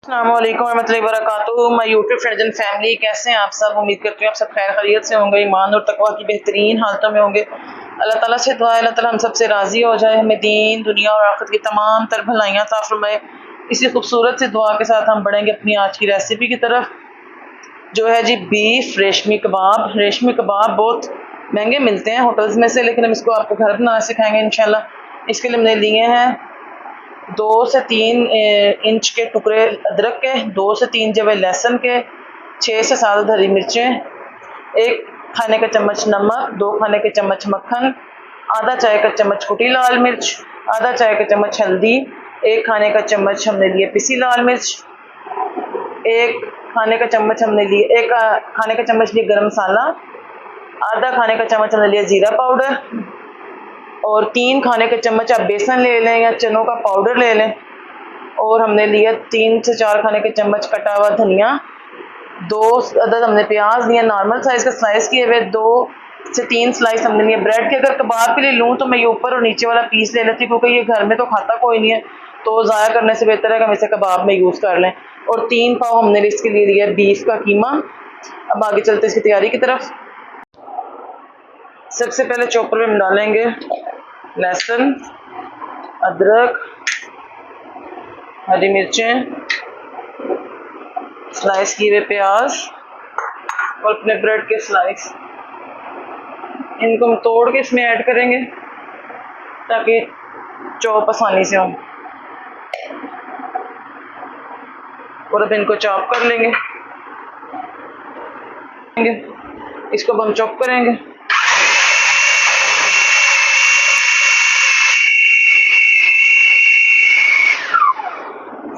अस्सलाम वालेकुम रहमतुल्लाहि व बरकातुहू। My YouTube friends and family, कैसे हैं आप सब? उम्मीद करती हूँ आप सब खैर खैरियत से होंगे, ईमान और तकवा की बेहतरीन हालतों में होंगे। अल्लाह ताला से दुआ है अल्लाह ताला हम सब से राज़ी हो जाए, हमें दीन दुनिया और आखिरत की तमाम तर भलाइयाँ अता फरमाए। इसी खूबसूरत से दुआ के साथ हम बढ़ेंगे अपनी आज की रेसिपी की तरफ, जो है जी बीफ रेशमी कबाब। रेशमी कबाब बहुत महंगे मिलते हैं होटल्स में से, लेकिन हम इसको आपको घर बनाना सिखाएंगे इंशाल्लाह। इसके लिए हमने लिए हैं 2 से 3 इंच के टुकड़े अदरक के, 2 से 3 जवे लहसुन के, 6 से 7 हरी मिर्चें, 1 खाने का चम्मच नमक, 2 खाने के चम्मच मक्खन, आधा चाय का चम्मच कुटी लाल मिर्च, आधा चाय का चम्मच हल्दी, 1 खाने का चम्मच हमने लिए पिसी लाल मिर्च, 1 खाने का चम्मच हमने लिए 1 खाने का चम्मच लिए गरम मसाला, आधा खाने का चम्मच हमने लिया जीरा पाउडर, और 3 खाने के चम्मच आप बेसन ले लें या चनों का पाउडर ले लें, और हमने लिया 3 से 4 खाने के चम्मच कटा हुआ धनिया, 2 अदद हमने प्याज लिया नॉर्मल साइज का स्लाइस किए हुए, 2 से 3 स्लाइस हमने लिए ब्रेड के। अगर कबाब के लिए लूँ तो मैं ये ऊपर और नीचे वाला पीस ले लेती, क्योंकि ये घर में तो खाता कोई नहीं है, तो ज़ाया करने से बेहतर है कि हम इसे कबाब में यूज़ कर लें। और 3 पाव हमने इसके लिए लिया बीफ का कीमा। अब आगे चलते इसकी तैयारी की तरफ। सबसे पहले चॉपर में हम डालेंगे लहसुन, अदरक, हरी मिर्चें, स्लाइस किए हुए प्याज और अपने ब्रेड के स्लाइस, इनको हम तोड़ के इसमें ऐड करेंगे ताकि चॉप आसानी से हो। और अब इनको चॉप कर लेंगे, इसको अब हम चॉप करेंगे।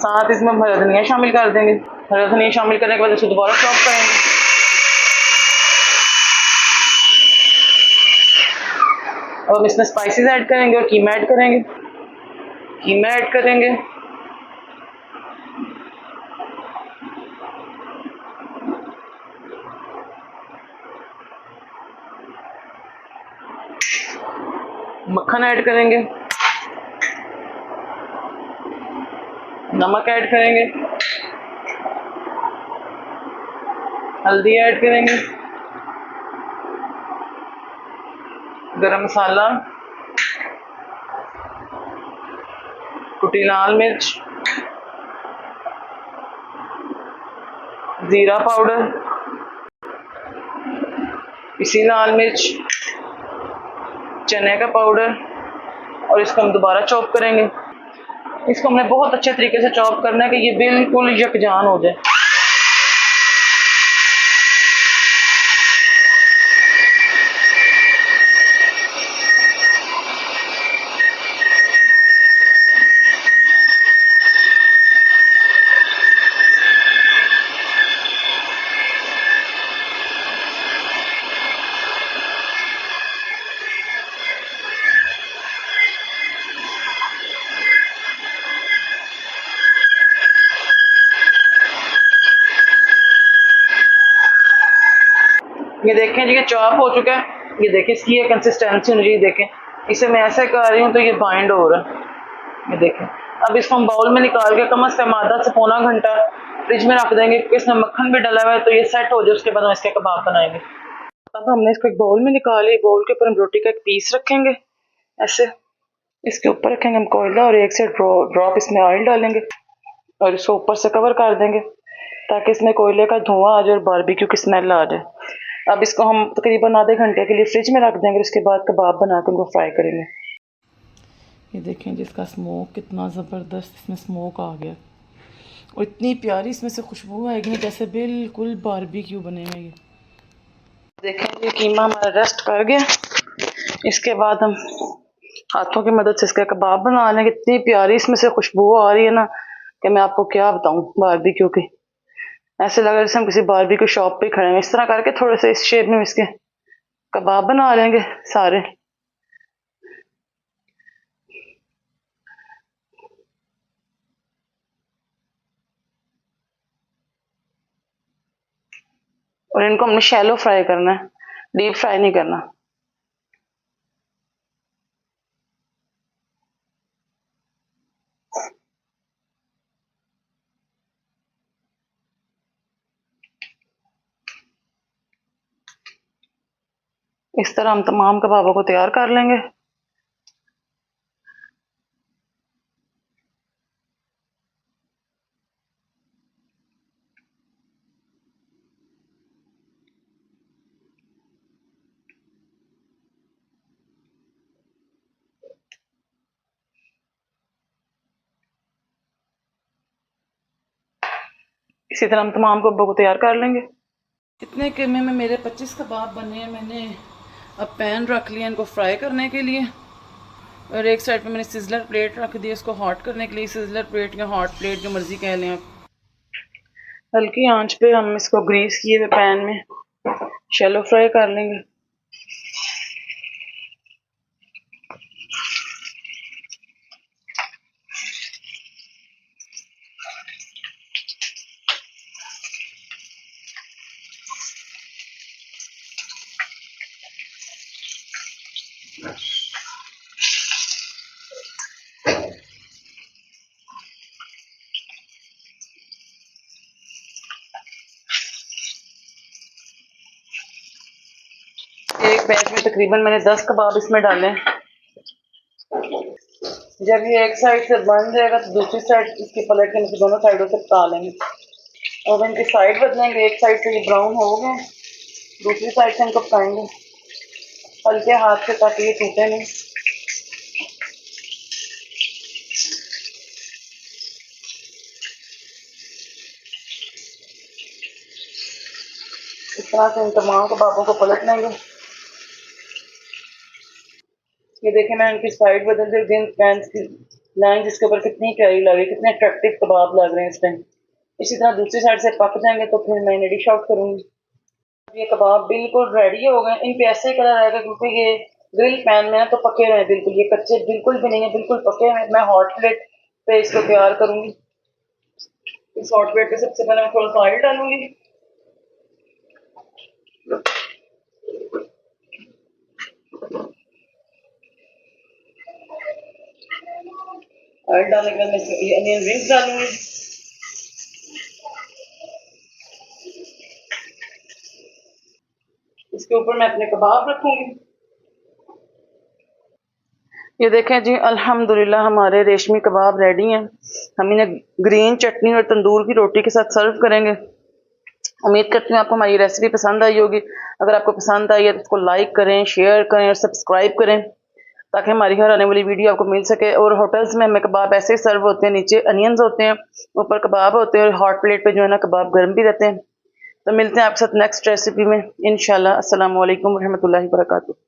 साथ इसमें हम हरा धनिया शामिल कर देंगे। हरा धनिया शामिल करने के बाद इसको दोबारा चॉप करेंगे। अब हम इसमें स्पाइसेस ऐड करेंगे और कीमा ऐड करेंगे। कीमा ऐड करेंगे, मक्खन ऐड करेंगे, नमक ऐड करेंगे, हल्दी ऐड करेंगे, गरम मसाला, कुटी लाल मिर्च, जीरा पाउडर, पिसी लाल मिर्च, चने का पाउडर, और इसको हम दोबारा चॉप करेंगे। इसको हमने बहुत अच्छे तरीके से चॉप करना है कि ये बिल्कुल यकजान हो जाए। ये देखें जी, ये चॉप हो चुका है। ये देखें इसकी ये कंसिस्टेंसी होनी चाहिए। देखें इसे मैं ऐसे कर रही हूँ तो ये बाइंड हो रहा है। ये देखें। अब इसको हम बाउल में निकाल के कम से कम आधा से पौना घंटा फ्रिज में रख देंगे, क्योंकि इसमें मक्खन भी डला हुआ है, तो ये सेट हो जाए, उसके बाद हम इसके कबाब बनाएंगे। अब हमने इसको एक बाउल में निकाली। बाउल के ऊपर हम रोटी का एक पीस रखेंगे, ऐसे इसके ऊपर रखेंगे हम कोयला, और एक से ड्रॉप इसमें ऑयल डालेंगे और इसको ऊपर से कवर कर देंगे ताकि इसमें कोयले का धुआं आ जाए और बारबेक्यू की स्मेल आ जाए। अब इसको हम तकरीबन आधे घंटे के लिए फ्रिज में रख देंगे, उसके बाद कबाब बनाकर उनको फ्राई करेंगे। ये देखें जिसका स्मोक कितना ज़बरदस्त इसमें स्मोक आ गया, और इतनी प्यारी इसमें से खुशबू आएगी जैसे बिल्कुल बारबेक्यू बनेगा। ये देखें ये कीमा हमारा रेस्ट कर गया। इसके बाद हम हाथों की मदद से इसके कबाब बना लेंगे। इतनी प्यारी इसमें से खुशबू आ रही है ना कि मैं आपको क्या बताऊं बारबेक्यू की। ऐसे लग रहा है जैसे हम किसी बारबेक्यू शॉप पे खड़े हैं। इस तरह करके थोड़े से इस शेप में इसके कबाब बना लेंगे सारे। और इनको हमने शैलो फ्राई करना है, डीप फ्राई नहीं करना। इस तरह हम तमाम कबाबों को तैयार कर लेंगे। इसी तरह हम तमाम कबाबों को तैयार कर लेंगे। इतने कीमे में मेरे 25 कबाब बने हैं। मैंने अब पैन रख लिया इनको फ्राई करने के लिए, और एक साइड पे मैंने सिजलर प्लेट रख दी इसको हॉट करने के लिए। सिजलर प्लेट या हॉट प्लेट जो मर्जी कह लें आप। हल्की आंच पे हम इसको ग्रीस किए हुए पैन में शैलो फ्राई कर लेंगे। एक बैच में तकरीबन मैंने 10 कबाब इसमें डाले हैं। जब ये एक साइड से बन जाएगा तो दूसरी साइड इसकी पलट के दोनों साइडों से पका लेंगे। और इनकी साइड बदलेंगे, एक साइड से ये ब्राउन हो गए, दूसरी साइड से इनको पकाएंगे हल्के हाथ से ताकि ये टूटे नहीं। इस तरह से इन तमाम कबाबों को पलट लेंगे। ये देखें मैं इनकी साइड बदल दी, पैन की लाइन जिसके ऊपर कितनी प्यारी लग रही है, कितने अट्रैक्टिव कबाब लग रहे हैं इस टाइम। इसी तरह दूसरी साइड से पक जाएंगे तो फिर मैं डिश आउट करूंगी। ये कबाब बिल्कुल रेडी हो गए। इन पे ऐसे कलर आएगा क्योंकि ये ग्रिल पैन में है तो पके हुए हैं बिल्कुल, ये कच्चे बिल्कुल भी नहीं है, बिल्कुल पके हुए हैं। मैं हॉट प्लेट पे इसको तैयार करूंगी। इस हॉट प्लेट पे सबसे पहले मैं थोड़ा सा ऑयल डालूंगी। ऑयल डालने के बाद मैं इसमें अनियन रिंग्स डालूंगी। इसके ऊपर मैं अपने कबाब रखूंगी। ये देखें जी, अल्हम्दुलिल्लाह हमारे रेशमी कबाब रेडी हैं। हम इन्हें ग्रीन चटनी और तंदूर की रोटी के साथ सर्व करेंगे। उम्मीद करती हूँ आपको हमारी रेसिपी पसंद आई होगी। अगर आपको पसंद आई है तो इसको लाइक करें, शेयर करें और सब्सक्राइब करें ताकि हमारी हर आने वाली वीडियो आपको मिल सके। और होटल्स में हमें कबाब ऐसे ही सर्व होते हैं, नीचे अनियंस होते हैं, ऊपर कबाब होते हैं, और हॉट प्लेट पे जो है ना कबाब गर्म भी रहते हैं। तो मिलते हैं आपके साथ नेक्स्ट रेसिपी में इंशाल्लाह। अस्सलाम वालेकुम रहमतुल्लाहि व बरकातुहू।